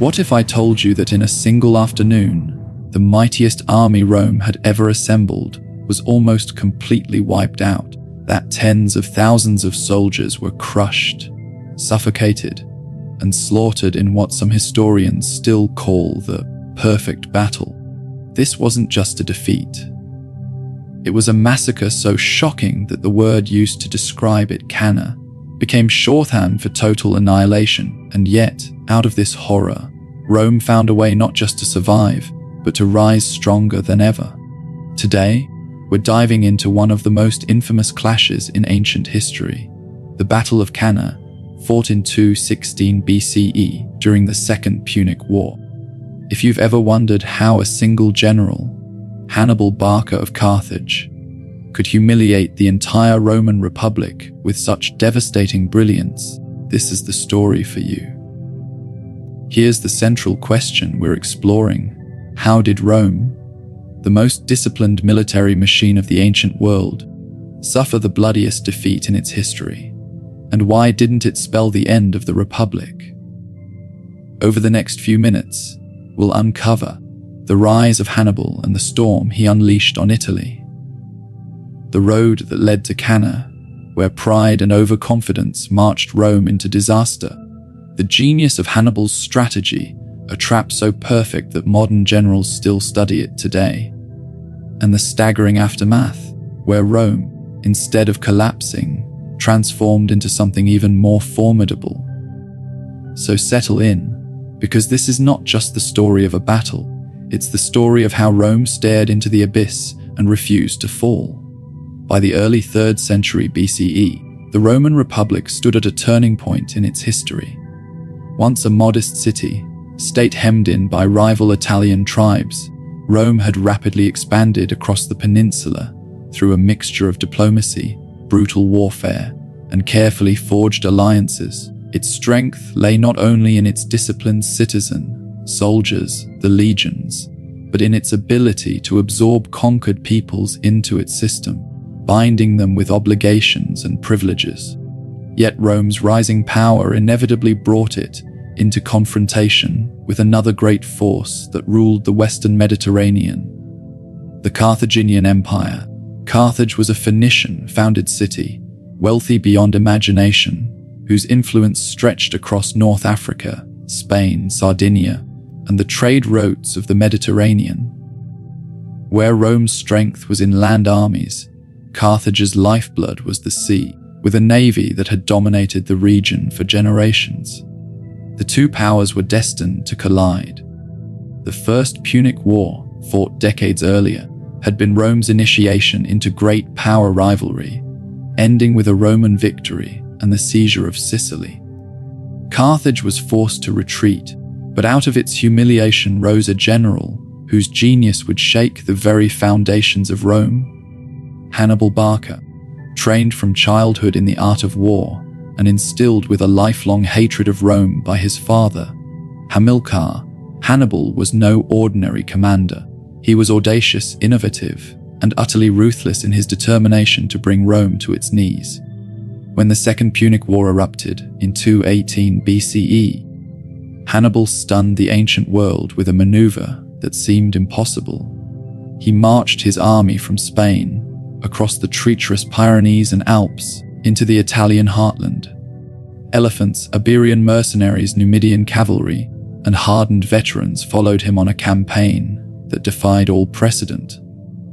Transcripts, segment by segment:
What if I told you that in a single afternoon, the mightiest army Rome had ever assembled was almost completely wiped out, that tens of thousands of soldiers were crushed, suffocated, and slaughtered in what some historians still call the perfect battle? This wasn't just a defeat. It was a massacre so shocking that the word used to describe it, Cannae, became shorthand for total annihilation. And yet, out of this horror, Rome found a way not just to survive, but to rise stronger than ever. Today, we're diving into one of the most infamous clashes in ancient history, the Battle of Cannae, fought in 216 BCE during the Second Punic War. If you've ever wondered how a single general, Hannibal Barca of Carthage, could humiliate the entire Roman Republic with such devastating brilliance, this is the story for you. Here's the central question we're exploring. How did Rome, the most disciplined military machine of the ancient world, suffer the bloodiest defeat in its history? And why didn't it spell the end of the Republic? Over the next few minutes, we'll uncover the rise of Hannibal and the storm he unleashed on Italy. The road that led to Cannae, where pride and overconfidence marched Rome into disaster. The genius of Hannibal's strategy, a trap so perfect that modern generals still study it today. And the staggering aftermath, where Rome, instead of collapsing, transformed into something even more formidable. So settle in, because this is not just the story of a battle, it's the story of how Rome stared into the abyss and refused to fall. By the early 3rd century BCE, the Roman Republic stood at a turning point in its history. Once a modest city, state hemmed in by rival Italian tribes, Rome had rapidly expanded across the peninsula through a mixture of diplomacy, brutal warfare, and carefully forged alliances. Its strength lay not only in its disciplined soldiers, the legions, but in its ability to absorb conquered peoples into its system, binding them with obligations and privileges. Yet Rome's rising power inevitably brought it into confrontation with another great force that ruled the Western Mediterranean, the Carthaginian Empire. Carthage was a Phoenician-founded city, wealthy beyond imagination, whose influence stretched across North Africa, Spain, Sardinia, and the trade routes of the Mediterranean. Where Rome's strength was in land armies, Carthage's lifeblood was the sea, with a navy that had dominated the region for generations. The two powers were destined to collide. The First Punic War, fought decades earlier, had been Rome's initiation into great power rivalry, ending with a Roman victory and the seizure of Sicily. Carthage was forced to retreat, but out of its humiliation rose a general whose genius would shake the very foundations of Rome. Hannibal Barca, trained from childhood in the art of war and instilled with a lifelong hatred of Rome by his father, Hamilcar, Hannibal was no ordinary commander. He was audacious, innovative, and utterly ruthless in his determination to bring Rome to its knees. When the Second Punic War erupted in 218 BCE, Hannibal stunned the ancient world with a maneuver that seemed impossible. He marched his army from Spain, across the treacherous Pyrenees and Alps, into the Italian heartland. Elephants, Iberian mercenaries, Numidian cavalry, and hardened veterans followed him on a campaign that defied all precedent.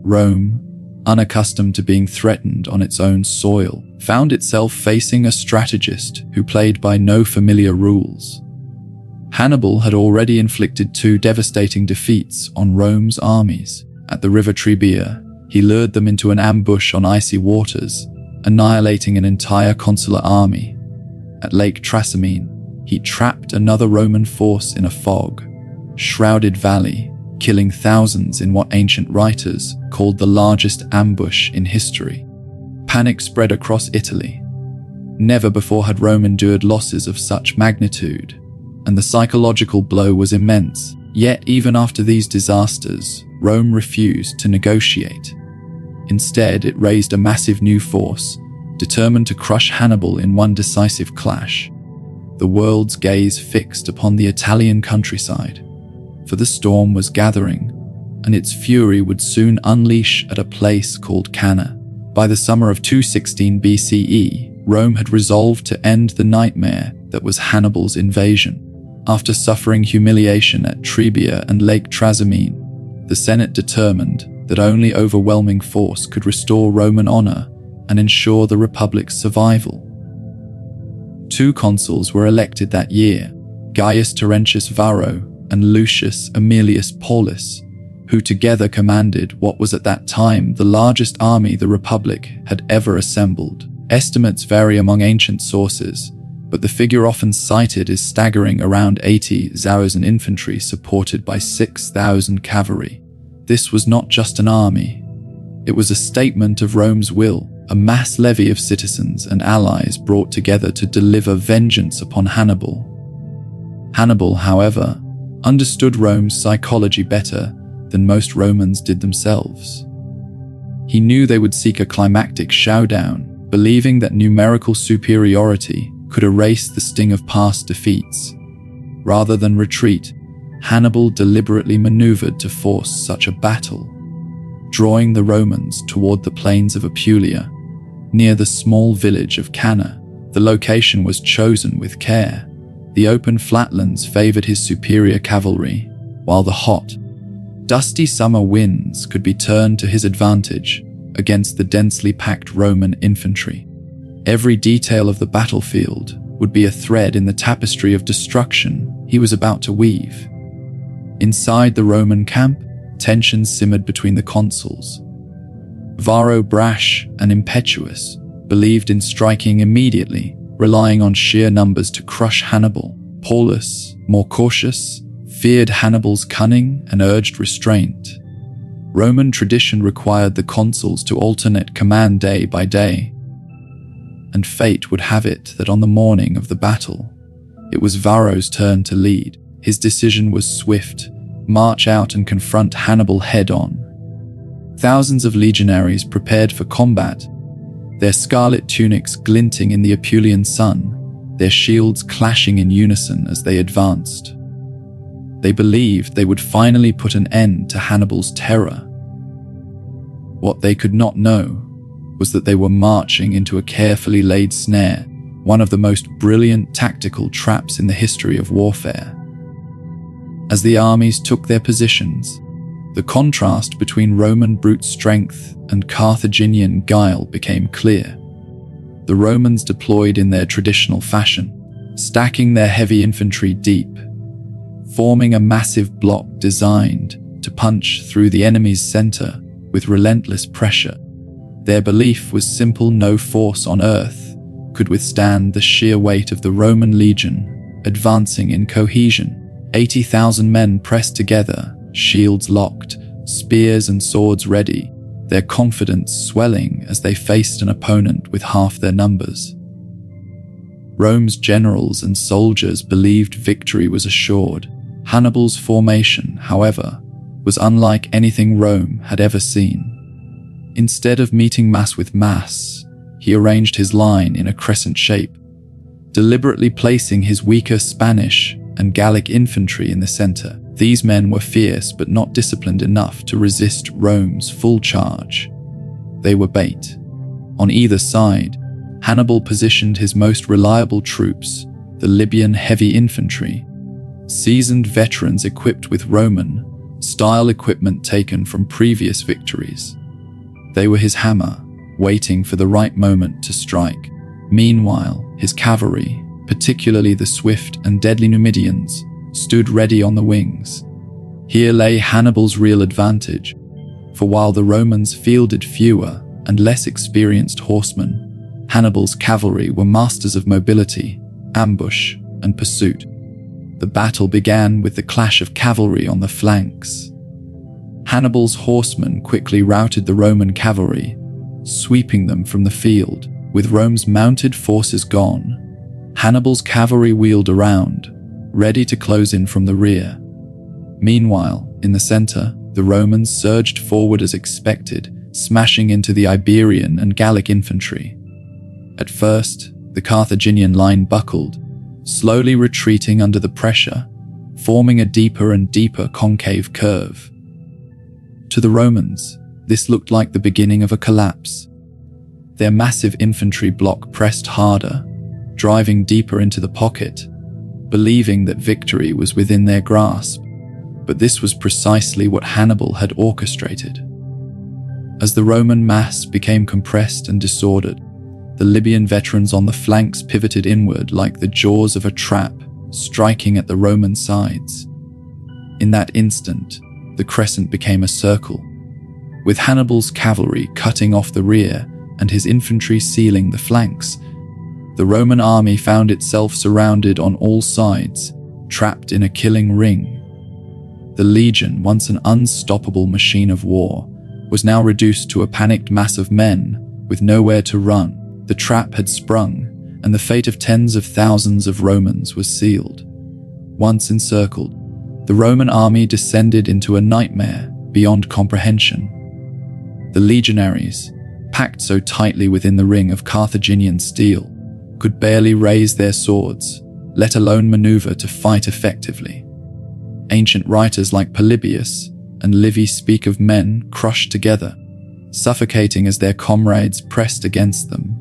Rome, unaccustomed to being threatened on its own soil, found itself facing a strategist who played by no familiar rules. Hannibal had already inflicted 2 devastating defeats on Rome's armies. At the river Trebia, he lured them into an ambush on icy waters, annihilating an entire consular army. At Lake Trasimene, he trapped another Roman force in a fog-shrouded valley, killing thousands in what ancient writers called the largest ambush in history. Panic spread across Italy. Never before had Rome endured losses of such magnitude, and the psychological blow was immense. Yet even after these disasters, Rome refused to negotiate. Instead, it raised a massive new force, determined to crush Hannibal in one decisive clash. the world's gaze fixed upon the Italian countryside. For the storm was gathering, and its fury would soon unleash at a place called Cannae. By the summer of 216 BCE, Rome had resolved to end the nightmare that was Hannibal's invasion. After suffering humiliation at Trebia and Lake Trasimene, the Senate determined that only overwhelming force could restore Roman honor and ensure the Republic's survival. 2 consuls were elected that year, Gaius Terentius Varro and Lucius Aemilius Paulus, who together commanded what was at that time the largest army the Republic had ever assembled. Estimates vary among ancient sources, but the figure often cited is staggering, around 80,000 infantry supported by 6,000 cavalry. This was not just an army. It was a statement of Rome's will, a mass levy of citizens and allies brought together to deliver vengeance upon Hannibal. Hannibal, however, understood Rome's psychology better than most Romans did themselves. He knew they would seek a climactic showdown, believing that numerical superiority could erase the sting of past defeats. Rather than retreat, Hannibal deliberately maneuvered to force such a battle, drawing the Romans toward the plains of Apulia, near the small village of Cannae. The location was chosen with care. The open flatlands favored his superior cavalry, while the hot, dusty summer winds could be turned to his advantage against the densely packed Roman infantry. Every detail of the battlefield would be a thread in the tapestry of destruction he was about to weave. Inside the Roman camp, tensions simmered between the consuls. Varro, brash and impetuous, believed in striking immediately, relying on sheer numbers to crush Hannibal. Paulus, more cautious, feared Hannibal's cunning and urged restraint. Roman tradition required the consuls to alternate command day by day, and fate would have it that on the morning of the battle, it was Varro's turn to lead. His decision was swift: march out and confront Hannibal head-on. Thousands of legionaries prepared for combat, their scarlet tunics glinting in the Apulian sun, their shields clashing in unison as they advanced. They believed they would finally put an end to Hannibal's terror. What they could not know was that they were marching into a carefully laid snare, one of the most brilliant tactical traps in the history of warfare. As the armies took their positions, the contrast between Roman brute strength and Carthaginian guile became clear. The Romans deployed in their traditional fashion, stacking their heavy infantry deep, forming a massive block designed to punch through the enemy's center with relentless pressure. Their belief was simple: no force on earth could withstand the sheer weight of the Roman legion, advancing in cohesion. 80,000 men pressed together, shields locked, spears and swords ready, their confidence swelling as they faced an opponent with half their numbers. Rome's generals and soldiers believed victory was assured. Hannibal's formation, however, was unlike anything Rome had ever seen. Instead of meeting mass with mass, he arranged his line in a crescent shape, deliberately placing his weaker Spanish and Gallic infantry in the center. These men were fierce but not disciplined enough to resist Rome's full charge. They were bait. On either side, Hannibal positioned his most reliable troops, the Libyan heavy infantry, seasoned veterans equipped with Roman-style equipment taken from previous victories. They were his hammer, waiting for the right moment to strike. Meanwhile, his cavalry, particularly the swift and deadly Numidians, stood ready on the wings. Here lay Hannibal's real advantage, for while the Romans fielded fewer and less experienced horsemen, Hannibal's cavalry were masters of mobility, ambush, and pursuit. The battle began with the clash of cavalry on the flanks. Hannibal's horsemen quickly routed the Roman cavalry, sweeping them from the field. With Rome's mounted forces gone, Hannibal's cavalry wheeled around, ready to close in from the rear. Meanwhile, in the center, the Romans surged forward as expected, smashing into the Iberian and Gallic infantry. At first, the Carthaginian line buckled, slowly retreating under the pressure, forming a deeper and deeper concave curve. To the Romans, this looked like the beginning of a collapse. Their massive infantry block pressed harder, driving deeper into the pocket, believing that victory was within their grasp. But this was precisely what Hannibal had orchestrated. As the Roman mass became compressed and disordered, the Libyan veterans on the flanks pivoted inward like the jaws of a trap, striking at the Roman sides. In that instant, the crescent became a circle, with Hannibal's cavalry cutting off the rear and his infantry sealing the flanks. The Roman army found itself surrounded on all sides, trapped in a killing ring. The legion, once an unstoppable machine of war, was now reduced to a panicked mass of men with nowhere to run. The trap had sprung, and the fate of tens of thousands of Romans was sealed. Once encircled, the Roman army descended into a nightmare beyond comprehension. The legionaries, packed so tightly within the ring of Carthaginian steel, could barely raise their swords, let alone maneuver to fight effectively. Ancient writers like Polybius and Livy speak of men crushed together, suffocating as their comrades pressed against them,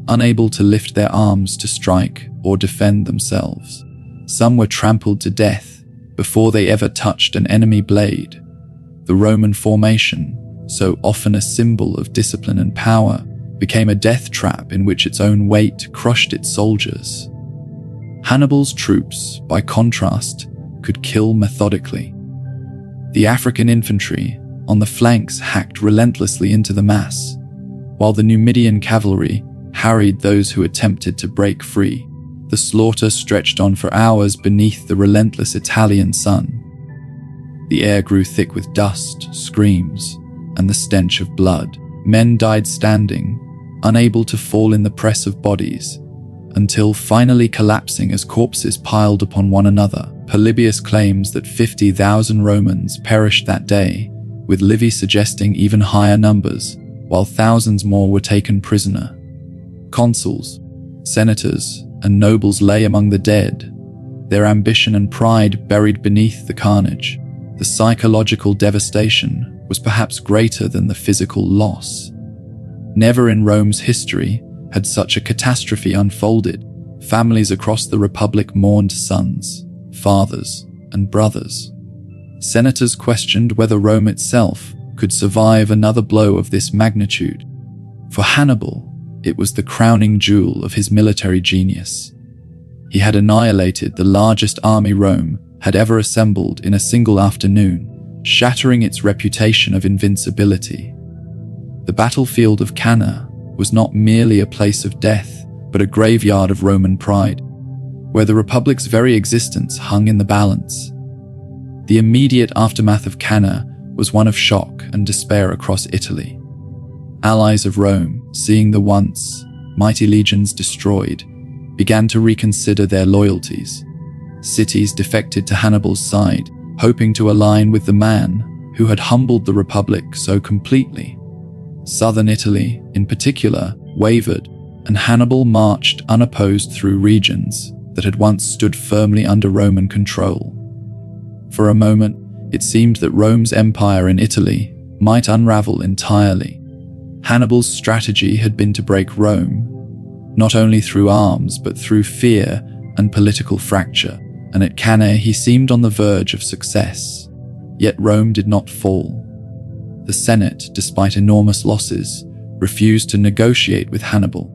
unable to lift their arms to strike or defend themselves. Some were trampled to death before they ever touched an enemy blade. The Roman formation, so often a symbol of discipline and power, became a death trap in which its own weight crushed its soldiers. Hannibal's troops, by contrast, could kill methodically. The African infantry on the flanks hacked relentlessly into the mass, while the Numidian cavalry harried those who attempted to break free. The slaughter stretched on for hours beneath the relentless Italian sun. The air grew thick with dust, screams, and the stench of blood. Men died standing, unable to fall in the press of bodies, until finally collapsing as corpses piled upon one another. Polybius claims that 50,000 Romans perished that day, with Livy suggesting even higher numbers, while thousands more were taken prisoner. Consuls, senators, and nobles lay among the dead, their ambition and pride buried beneath the carnage. The psychological devastation was perhaps greater than the physical loss. Never in Rome's history had such a catastrophe unfolded. Families across the Republic mourned sons, fathers, and brothers. Senators questioned whether Rome itself could survive another blow of this magnitude. For Hannibal, it was the crowning jewel of his military genius. He had annihilated the largest army Rome had ever assembled in a single afternoon, shattering its reputation of invincibility. The battlefield of Cannae was not merely a place of death, but a graveyard of Roman pride, where the Republic's very existence hung in the balance. The immediate aftermath of Cannae was one of shock and despair across Italy. Allies of Rome, seeing the once mighty legions destroyed, began to reconsider their loyalties. Cities defected to Hannibal's side, hoping to align with the man who had humbled the Republic so completely. Southern Italy, in particular, wavered, and Hannibal marched unopposed through regions that had once stood firmly under Roman control. For a moment, it seemed that Rome's empire in Italy might unravel entirely. Hannibal's strategy had been to break Rome, not only through arms but through fear and political fracture, and at Cannae he seemed on the verge of success. Yet Rome did not fall. The Senate, despite enormous losses, refused to negotiate with Hannibal.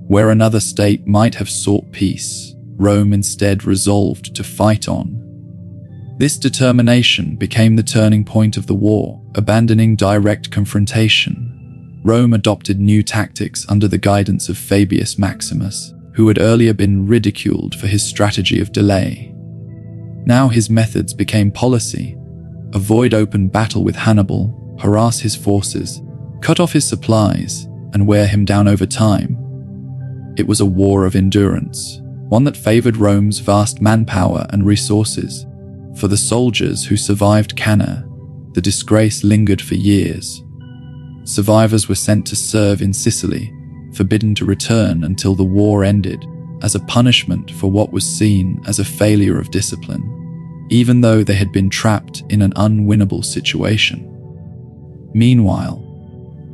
Where another state might have sought peace, Rome instead resolved to fight on. This determination became the turning point of the war. Abandoning direct confrontation, Rome adopted new tactics under the guidance of Fabius Maximus, who had earlier been ridiculed for his strategy of delay. Now his methods became policy: avoid open battle with Hannibal, harass his forces, cut off his supplies, and wear him down over time. It was a war of endurance, one that favored Rome's vast manpower and resources. For the soldiers who survived Cannae, the disgrace lingered for years. Survivors were sent to serve in Sicily, forbidden to return until the war ended, as a punishment for what was seen as a failure of discipline, even though they had been trapped in an unwinnable situation. Meanwhile,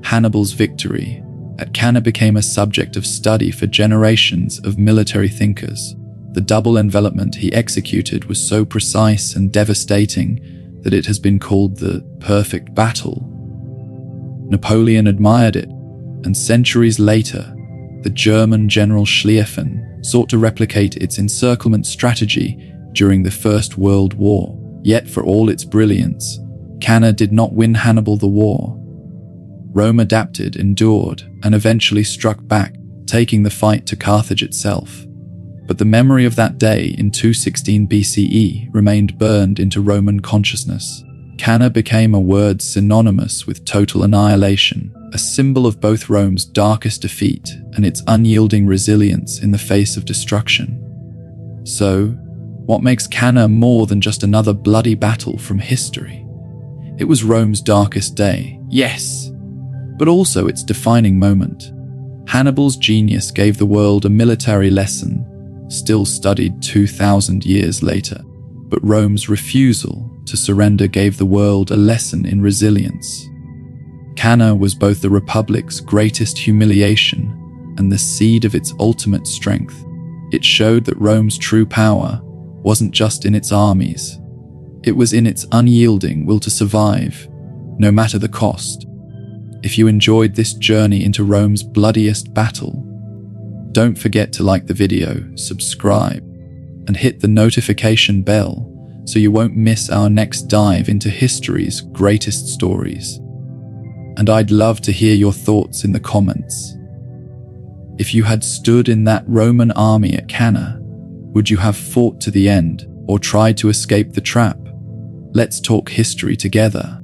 Hannibal's victory at Cannae became a subject of study for generations of military thinkers. The double-envelopment he executed was so precise and devastating that it has been called the perfect battle. Napoleon admired it, and centuries later, the German general Schlieffen sought to replicate its encirclement strategy during the First World War. Yet for all its brilliance, Cannae did not win Hannibal the war. Rome adapted, endured, and eventually struck back, taking the fight to Carthage itself. But the memory of that day in 216 BCE remained burned into Roman consciousness. Cannae became a word synonymous with total annihilation, a symbol of both Rome's darkest defeat and its unyielding resilience in the face of destruction. So, what makes Cannae more than just another bloody battle from history? It was Rome's darkest day, yes, but also its defining moment. Hannibal's genius gave the world a military lesson, still studied 2,000 years later, but Rome's refusal to surrender gave the world a lesson in resilience. Cannae was both the Republic's greatest humiliation and the seed of its ultimate strength. It showed that Rome's true power wasn't just in its armies. It was in its unyielding will to survive, no matter the cost. If you enjoyed this journey into Rome's bloodiest battle, don't forget to like the video, subscribe, and hit the notification bell so you won't miss our next dive into history's greatest stories. And I'd love to hear your thoughts in the comments. If you had stood in that Roman army at Cannae, would you have fought to the end or tried to escape the trap? Let's talk history together.